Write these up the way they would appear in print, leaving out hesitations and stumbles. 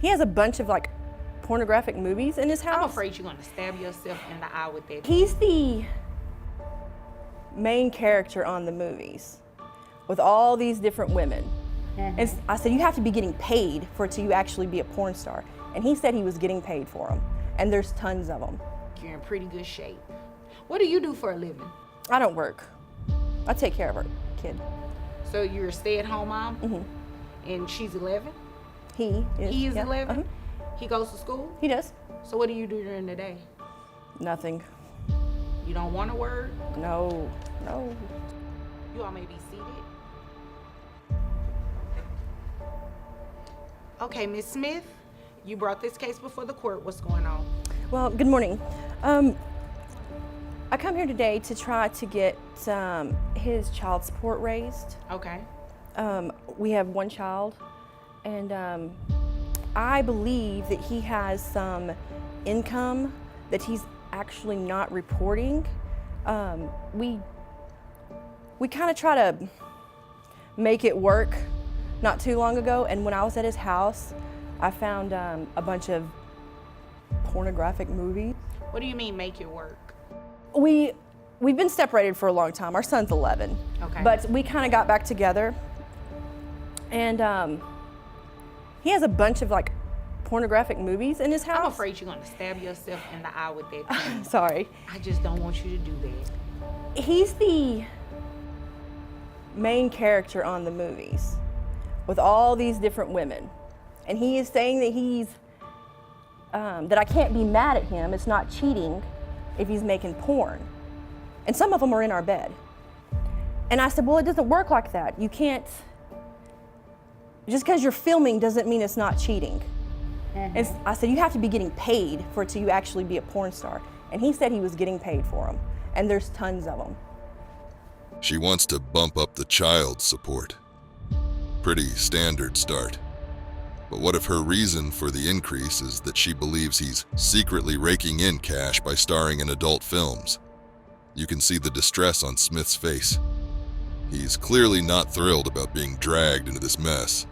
He has a bunch of like pornographic movies in his house. I'm afraid you're gonna stab yourself in the eye with that. He's the main character on the movies with all these different women. And I said, you have to be getting paid for it to actually be a porn star. And he said he was getting paid for them. And there's tons of them. You're in pretty good shape. What do you do for a living? I don't work. I take care of our kid. So you're a stay-at-home mom? And she's 11? He is. He is yeah. 11? He goes to school? He does. So what do you do during the day? Nothing. You don't want to work? No. You all may be seated. Okay, Ms. Smith, you brought this case before the court. What's going on? Well, good morning. I come here today to try to get his child support raised. Okay. We have one child, and I believe that he has some income that he's actually not reporting. We kind of try to make it work not too long ago, and when I was at his house, I found a bunch of pornographic movies. What do you mean make it work? We've been separated for a long time. Our son's 11. Okay. But we kind of got back together, and he has a bunch of like pornographic movies in his house. I'm afraid you're gonna stab yourself in the eye with that. Sorry. I just don't want you to do that. He's the main character on the movies with all these different women. And he is saying that he's, that I can't be mad at him, it's not cheating if he's making porn. And some of them are in our bed. And I said, well, it doesn't work like that. You can't, just because you're filming doesn't mean it's not cheating. And I said, you have to be getting paid for it to actually be a porn star. And he said he was getting paid for them. And there's tons of them. She wants to bump up the child support. Pretty standard start. But what if her reason for the increase is that she believes he's secretly raking in cash by starring in adult films? You can see the distress on Smith's face. He's clearly not thrilled about being dragged into this mess.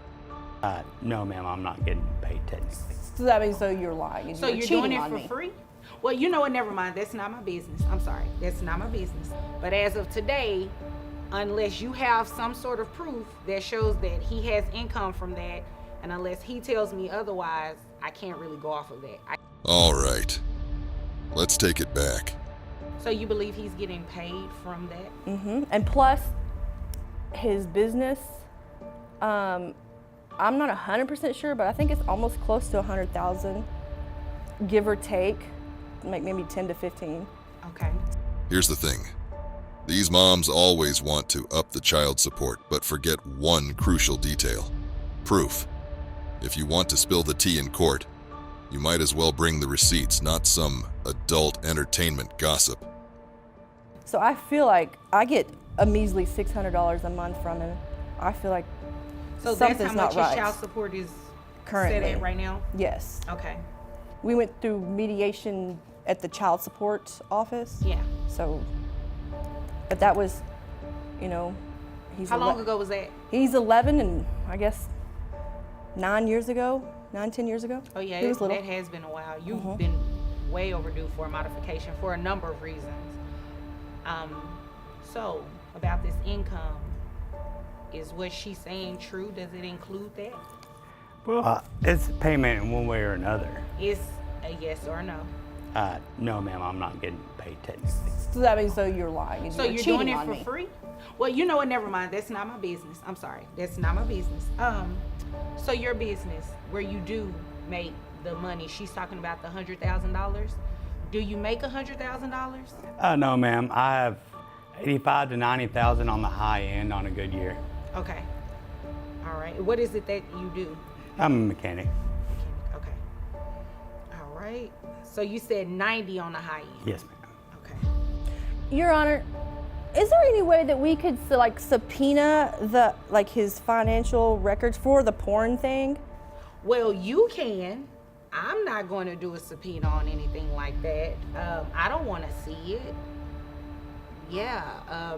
No, ma'am, I'm not getting paid technically. So that means you're lying and So you're you're cheating doing it on for me. free? Well, you know what, never mind. That's not my business. I'm sorry. That's not my business. But as of today, unless you have some sort of proof that shows that he has income from that, and unless he tells me otherwise, I can't really go off of that. All right. Let's take it back. So you believe he's getting paid from that? And plus, his business, I'm not 100% sure, but I think it's almost close to 100,000, give or take, like maybe 10 to 15. Okay. Here's the thing. These moms always want to up the child support, but forget one crucial detail: proof. If you want to spill the tea in court, you might as well bring the receipts, not some adult entertainment gossip. So I feel like I get a measly $600 a month from him. I feel like So something's that's how not much right. his child support is Currently. set at right now? Yes. Okay. We went through mediation at the child support office. Yeah. So, but that was, he's How long ago was that? He's 11, and I guess 10 years ago. Oh yeah, He was little. that has been a while. You've been way overdue for a modification for a number of reasons. So about this income, is what she's saying true? Does it include that? Well, it's payment in one way or another. It's a yes or a no. No, ma'am, I'm not getting paid technically. So that means you're lying and So you're you're cheating doing it on for me. free? Well, you know what? Never mind. That's not my business. I'm sorry. That's not my business. So your business, where you do make the money, she's talking about the $100,000. Do you make $100,000? No, ma'am, I have 85 to 90,000 on the high end on a good year. Okay. All right. What is it that you do? I'm a mechanic. Okay. All right. So you said 90 on the high end. Yes, ma'am. Okay. Your Honor, is there any way that we could subpoena his financial records for the porn thing? Well, you can. I'm not going to do a subpoena on anything like that. I don't want to see it. Yeah.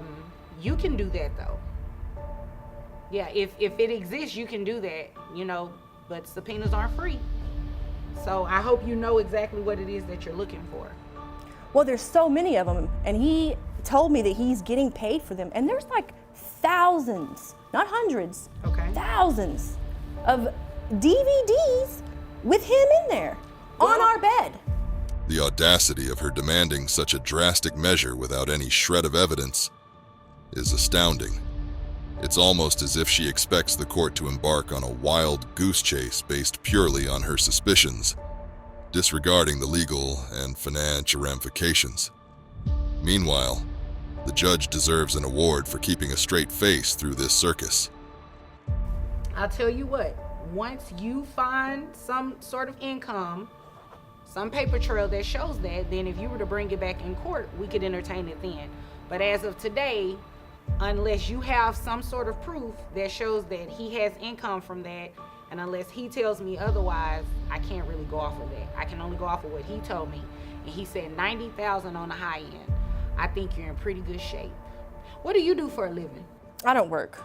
You can do that though. Yeah. If it exists, you can do that. But subpoenas aren't free. So I hope you know exactly what it is that you're looking for. Well, there's so many of them, and he told me that he's getting paid for them, and there's like thousands, not hundreds, Okay. thousands of DVDs with him in there on our bed. The audacity of her demanding such a drastic measure without any shred of evidence is astounding. It's almost as if she expects the court to embark on a wild goose chase based purely on her suspicions, disregarding the legal and financial ramifications. Meanwhile, the judge deserves an award for keeping a straight face through this circus. I'll tell you what, once you find some sort of income, some paper trail that shows that, then if you were to bring it back in court, we could entertain it then. But as of today, unless you have some sort of proof that shows that he has income from that, and unless he tells me otherwise, I can't really go off of that. I can only go off of what he told me. And he said 90,000 on the high end. I think you're in pretty good shape. What do you do for a living? I don't work.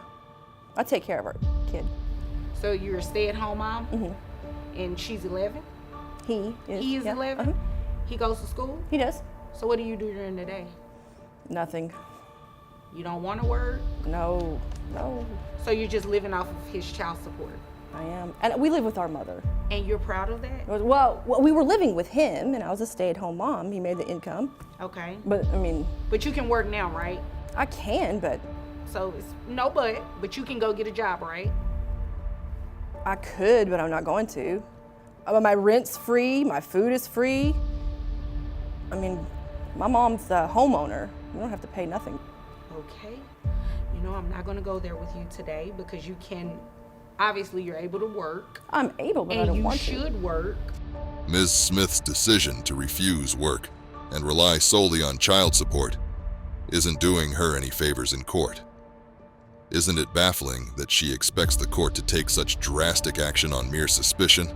I take care of our kid. So you're a stay-at-home mom? Mm-hmm. And she's 11? He is yeah. 11? Uh-huh. He goes to school? He does. So what do you do during the day? Nothing. You don't want to work? No. So you're just living off of his child support? I am. And we live with our mother. And you're proud of that? Well, we were living with him, and I was a stay-at-home mom. He made the income. Okay. But, I mean, But you can work now, right? I can, but So it's no but you can go get a job, right? I could, but I'm not going to. My rent's free. My food is free. I mean, my mom's the homeowner. We don't have to pay nothing. Okay. You know, I'm not going to go there with you today because you can, obviously you're able to work. I'm able, but I And don't you want to. should work. Ms. Smith's decision to refuse work and rely solely on child support isn't doing her any favors in court. Isn't it baffling that she expects the court to take such drastic action on mere suspicion,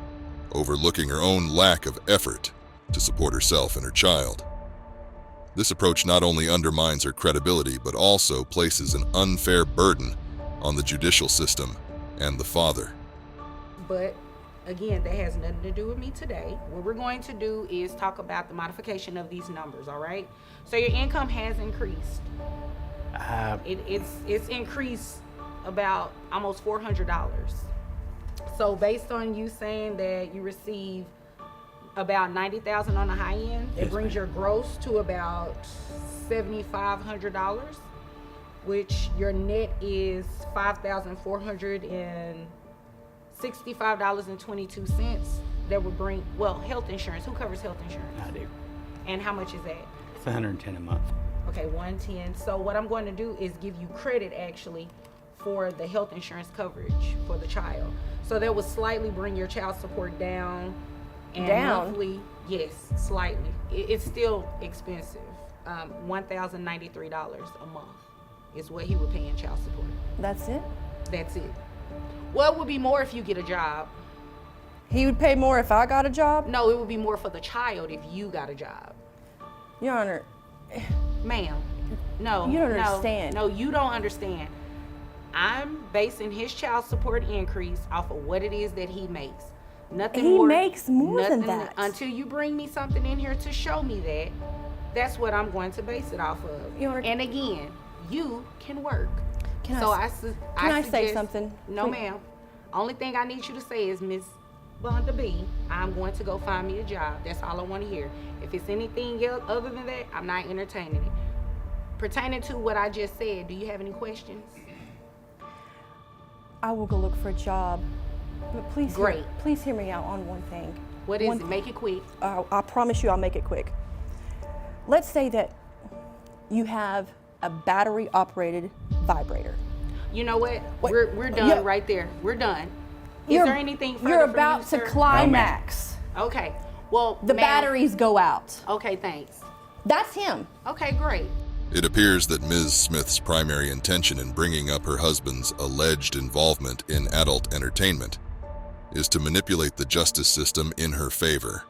overlooking her own lack of effort to support herself and her child? This approach not only undermines her credibility, but also places an unfair burden on the judicial system and the father. But again, that has nothing to do with me today. What we're going to do is talk about the modification of these numbers, all right? So your income has increased. It's increased about almost $400. So based on you saying that you receive about 90,000 on the high end, it brings your gross to about $7,500, which your net is $5,465.22. That would bring, well, health insurance. Who covers health insurance? I do. And how much is that? It's $110 a month. Okay, 110. So what I'm going to do is give you credit actually for the health insurance coverage for the child. So that would slightly bring your child support down. And Down? monthly, yes, slightly. It's still expensive. $1,093 a month is what he would pay in child support. That's it? That's it. Well, it would be more if you get a job. He would pay more if I got a job? No, it would be more for the child if you got a job. Your Honor, Ma'am, no. You don't no, understand. No, you don't understand. I'm basing his child support increase off of what it is that he makes. Nothing He more. makes more than nothing- that. Until you bring me something in here to show me that, that's what I'm going to base it off of. Your Honor- And again, you can work. Can so I say suggest- something? No, Please. ma'am. Only thing I need you to say is, Miss Vonda B, I'm going to go find me a job. That's all I want to hear. If it's anything else other than that, I'm not entertaining it. Pertaining to what I just said, do you have any questions? I will go look for a job. But please, Great. Please hear me out on one thing. What is it? Make it quick. I promise you I'll make it quick. Let's say that you have a battery-operated vibrator. You know what? What? We're done Yeah. right there. We're done. Is You're- there anything further You're from about you, to sir? climax. Okay. Well, The ma'am- batteries go out. Okay, thanks. That's him. Okay, great. It appears that Ms. Smith's primary intention in bringing up her husband's alleged involvement in adult entertainment is to manipulate the justice system in her favor,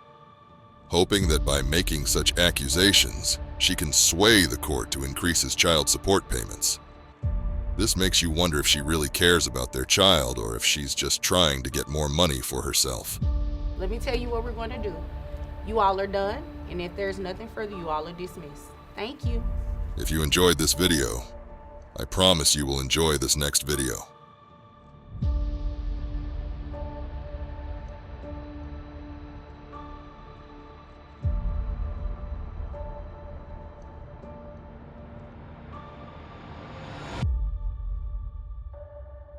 hoping that by making such accusations, she can sway the court to increase his child support payments. This makes you wonder if she really cares about their child or if she's just trying to get more money for herself. let me tell you what we're going to do. You all are done, and if there's nothing further, you all are dismissed. Thank you. If you enjoyed this video, I promise you will enjoy this next video.